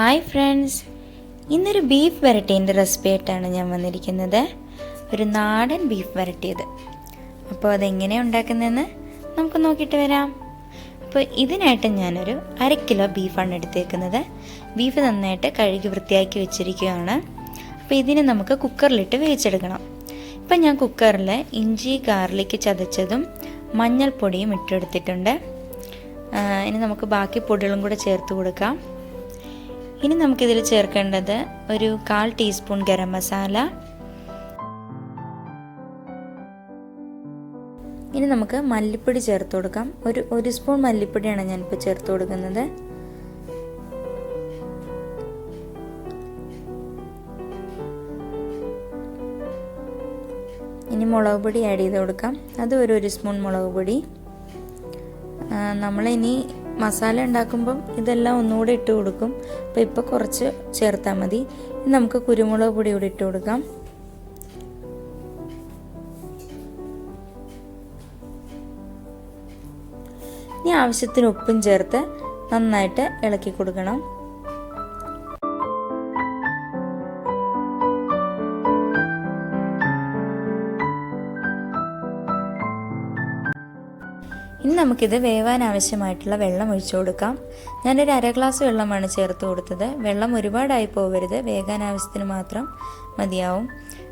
Hi friends, ഇന്നൊരു beef വരട്ടിയതിൻ്റെ recipe ആയിട്ടാണ് ഞാൻ വന്നിരിക്കുന്നത്. ഒരു നാടൻ ബീഫ് വരട്ടിയത്. അപ്പോൾ അതെങ്ങനെയാണ് ഉണ്ടാക്കുന്നതെന്ന് നമുക്ക് നോക്കിയിട്ട് വരാം. അപ്പോൾ ഇതിനായിട്ട് ഞാനൊരു 1/2 കിലോ ബീഫാണ് എടുത്തേക്കുന്നത്. ബീഫ് നന്നായിട്ട് കഴുകി വൃത്തിയാക്കി വെച്ചിരിക്കുകയാണ്. അപ്പോൾ ഇതിനെ നമുക്ക് കുക്കറിലിട്ട് വേവിച്ചെടുക്കണം. ഇപ്പം ഞാൻ കുക്കറിൽ ഇഞ്ചി ഗാർലിക്ക് ചതച്ചതും മഞ്ഞൾപ്പൊടിയും ഇട്ടെടുത്തിട്ടുണ്ട്. ഇനി നമുക്ക് ബാക്കി പൊടികളും കൂടെ ചേർത്ത് കൊടുക്കാം. ഇനി നമുക്കിതിൽ ചേർക്കേണ്ടത് ഒരു 1/4 ടീസ്പൂൺ ഗരം മസാല. ഇനി നമുക്ക് മല്ലിപ്പൊടി ചേർത്ത് കൊടുക്കാം. ഒരു സ്പൂൺ മല്ലിപ്പൊടിയാണ് ഞാനിപ്പോൾ ചേർത്ത് കൊടുക്കുന്നത്. ഇനി മുളക് പൊടി ആഡ് ചെയ്ത് കൊടുക്കാം. അത് ഒരു സ്പൂൺ മുളക് പൊടി. നമ്മളിനി മസാല ഉണ്ടാക്കുമ്പം ഇതെല്ലാം ഒന്നുകൂടെ ഇട്ട് കൊടുക്കും. അപ്പോൾ ഇപ്പോൾ കുറച്ച് ചേർത്താൽ മതി. ഇനി നമുക്ക് കുരുമുളക് പൊടി കൂടി ഇട്ട് കൊടുക്കാം. ഇനി ആവശ്യത്തിന് ഉപ്പും ചേർത്ത് നന്നായിട്ട് ഇളക്കി കൊടുക്കണം. ഇനി നമുക്കിത് വേവാൻ ആവശ്യമായിട്ടുള്ള വെള്ളം ഒഴിച്ചു കൊടുക്കാം. ഞാനൊരു 1/2 ഗ്ലാസ് വെള്ളമാണ് ചേർത്ത് കൊടുത്തത്. വെള്ളം ഒരുപാടായി പോകരുത്, വേകാൻ ആവശ്യത്തിന് മാത്രം മതിയാവും.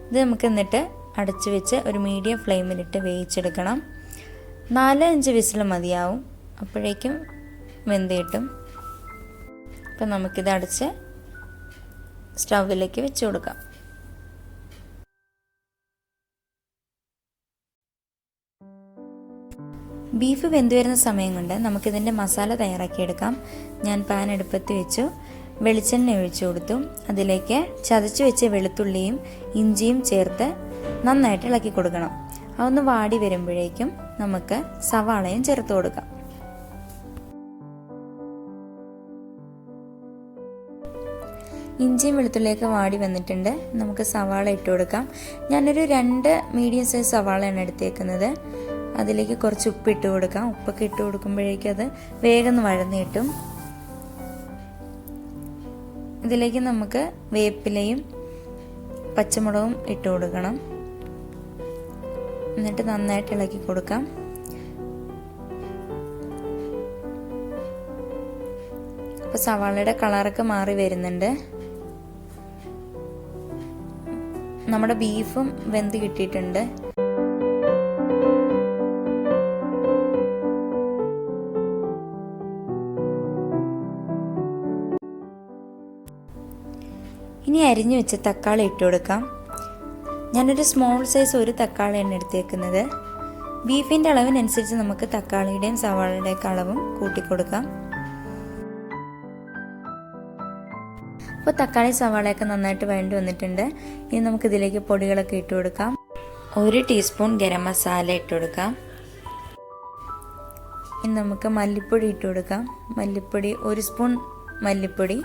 ഇത് നമുക്ക് എന്നിട്ട് അടച്ചു വെച്ച് ഒരു മീഡിയം ഫ്ലെയിമിലിട്ട് വേവിച്ചെടുക്കണം. 4-5 വിസിൽ മതിയാവും, അപ്പോഴേക്കും വെന്ത് കിട്ടും. അപ്പം നമുക്കിത് അടച്ച് സ്റ്റൗവിലേക്ക് വെച്ച് കൊടുക്കാം. ബീഫ് വെന്ത് വരുന്ന സമയം കൊണ്ട് നമുക്കിതിൻ്റെ മസാല തയ്യാറാക്കിയെടുക്കാം. ഞാൻ പാൻ അടുപ്പത്ത് വെച്ചു, വെളിച്ചെണ്ണ ഒഴിച്ചു കൊടുത്തു. അതിലേക്ക് ചതച്ച് വെച്ച വെളുത്തുള്ളിയും ഇഞ്ചിയും ചേർത്ത് നന്നായിട്ട് ഇളക്കി കൊടുക്കണം. അതൊന്ന് വാടി വരുമ്പോഴേക്കും നമുക്ക് സവാളയും ചേർത്ത് കൊടുക്കാം. ഇഞ്ചിയും വെളുത്തുള്ളിയൊക്കെ വാടി വന്നിട്ടുണ്ട്. നമുക്ക് സവാള ഇട്ട് കൊടുക്കാം. ഞാനൊരു 2 മീഡിയം സൈസ് സവാളയാണ് എടുത്തേക്കുന്നത്. അതിലേക്ക് കുറച്ച് ഉപ്പിട്ട് കൊടുക്കാം. ഉപ്പൊക്കെ ഇട്ട് കൊടുക്കുമ്പോഴേക്കും അത് വേഗം വഴന്ന് കിട്ടും. ഇതിലേക്ക് നമുക്ക് വേപ്പിലയും പച്ചമുളകും ഇട്ട് കൊടുക്കണം. എന്നിട്ട് നന്നായിട്ട് ഇളക്കി കൊടുക്കാം. അപ്പോൾ സവാളയുടെ കളറൊക്കെ മാറി വരുന്നുണ്ട്. നമ്മുടെ ബീഫും വെന്ത് കിട്ടിയിട്ടുണ്ട്. ഇനി അരിഞ്ഞു വെച്ച തക്കാളി ഇട്ട് കൊടുക്കാം. ഞാനൊരു സ്മോൾ സൈസ് ഒരു തക്കാളിയാണ് എടുത്തേക്കുന്നത്. ബീഫിൻ്റെ അളവിനനുസരിച്ച് നമുക്ക് തക്കാളിയുടെയും സവാളയുടെയൊക്കെ അളവും കൂട്ടിക്കൊടുക്കാം. അപ്പോൾ തക്കാളി സവാളയൊക്കെ നന്നായിട്ട് വഴണ്ടി വന്നിട്ടുണ്ട്. ഇനി നമുക്കിതിലേക്ക് പൊടികളൊക്കെ ഇട്ട് കൊടുക്കാം. 1 ടീസ്പൂൺ ഗരം മസാല ഇട്ട് കൊടുക്കാം. ഇനി നമുക്ക് മല്ലിപ്പൊടി ഇട്ട് കൊടുക്കാം. മല്ലിപ്പൊടി 1 സ്പൂൺ മല്ലിപ്പൊടി,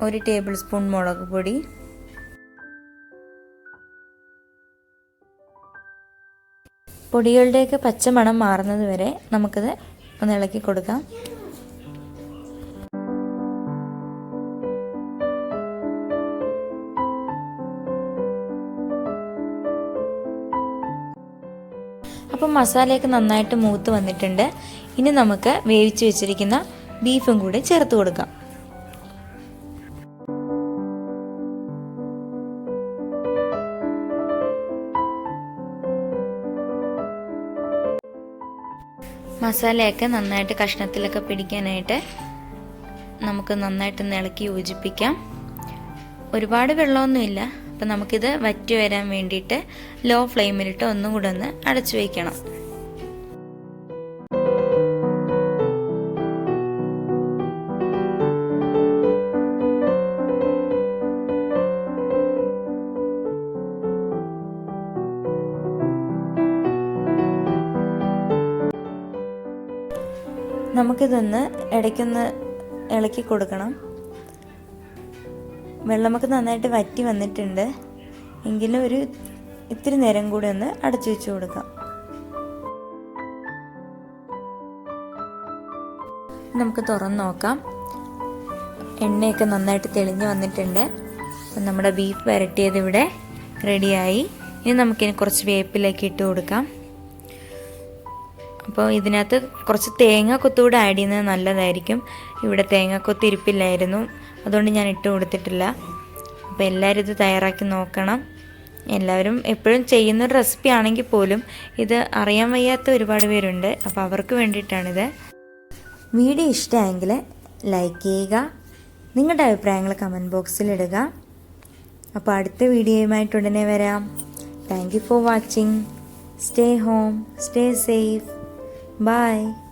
1 ടേബിൾ സ്പൂൺ മുളക് പൊടി, പൊടികളുടെയൊക്കെ പച്ചമണം മാറുന്നത് വരെ നമുക്കത് ഒന്ന് ഇളക്കി കൊടുക്കാം. അപ്പം മസാലയൊക്കെ നന്നായിട്ട് മൂത്ത് വന്നിട്ടുണ്ട്. ഇനി നമുക്ക് വേവിച്ച് വെച്ചിരിക്കുന്ന ബീഫും കൂടി ചേർത്ത് കൊടുക്കാം. മസാലയൊക്കെ നന്നായിട്ട് കഷ്ണത്തിലൊക്കെ പിടിക്കാനായിട്ട് നമുക്ക് നന്നായിട്ടൊന്ന് ഇളക്കി യോജിപ്പിക്കാം. ഒരുപാട് വെള്ളമൊന്നുമില്ല. അപ്പം നമുക്കിത് വറ്റി വരാൻ വേണ്ടിയിട്ട് ലോ ഫ്ലെയിമിലിട്ട് ഒന്നും കൂടെ ഒന്ന് അടച്ചു വയ്ക്കണം. നമുക്കിതൊന്ന് ഇടയ്ക്കൊന്ന് ഇളക്കി കൊടുക്കണം. വെള്ളമൊക്കെ നന്നായിട്ട് വറ്റി വന്നിട്ടുണ്ട്. എങ്കിലും ഇത്തിരി നേരം കൂടി ഒന്ന് അടച്ചു വെച്ച് കൊടുക്കാം. നമുക്ക് തുറന്ന് നോക്കാം. എണ്ണയൊക്കെ നന്നായിട്ട് തെളിഞ്ഞ് വന്നിട്ടുണ്ട്. അപ്പം നമ്മുടെ ബീഫ് വരട്ടിയത് ഇവിടെ റെഡിയായി. ഇനി നമുക്കിനി കുറച്ച് വേപ്പിലേക്ക് ഇട്ട് കൊടുക്കാം. അപ്പോൾ ഇതിനകത്ത് കുറച്ച് തേങ്ങാക്കൊത്തുകൂടെ ആഡ് ചെയ്യുന്നത് നല്ലതായിരിക്കും. ഇവിടെ തേങ്ങാക്കൊത്ത് ഇരിപ്പില്ലായിരുന്നു, അതുകൊണ്ട് ഞാൻ ഇട്ട് കൊടുത്തിട്ടില്ല. അപ്പോൾ എല്ലാവരും ഇത് തയ്യാറാക്കി നോക്കണം. എല്ലാവരും എപ്പോഴും ചെയ്യുന്നൊരു റെസിപ്പി ആണെങ്കിൽ പോലും ഇത് അറിയാൻ വയ്യാത്ത ഒരുപാട് പേരുണ്ട്. അപ്പോൾ അവർക്ക് വേണ്ടിയിട്ടാണിത്. വീഡിയോ ഇഷ്ടമായെങ്കിൽ ലൈക്ക് ചെയ്യുക, നിങ്ങളുടെ അഭിപ്രായങ്ങൾ കമൻറ്റ് ബോക്സിൽ ഇടുക. അപ്പോൾ അടുത്ത വീഡിയോയുമായിട്ട് ഉടനെ വരാം. Thank you for watching. Stay home, stay safe. Bye.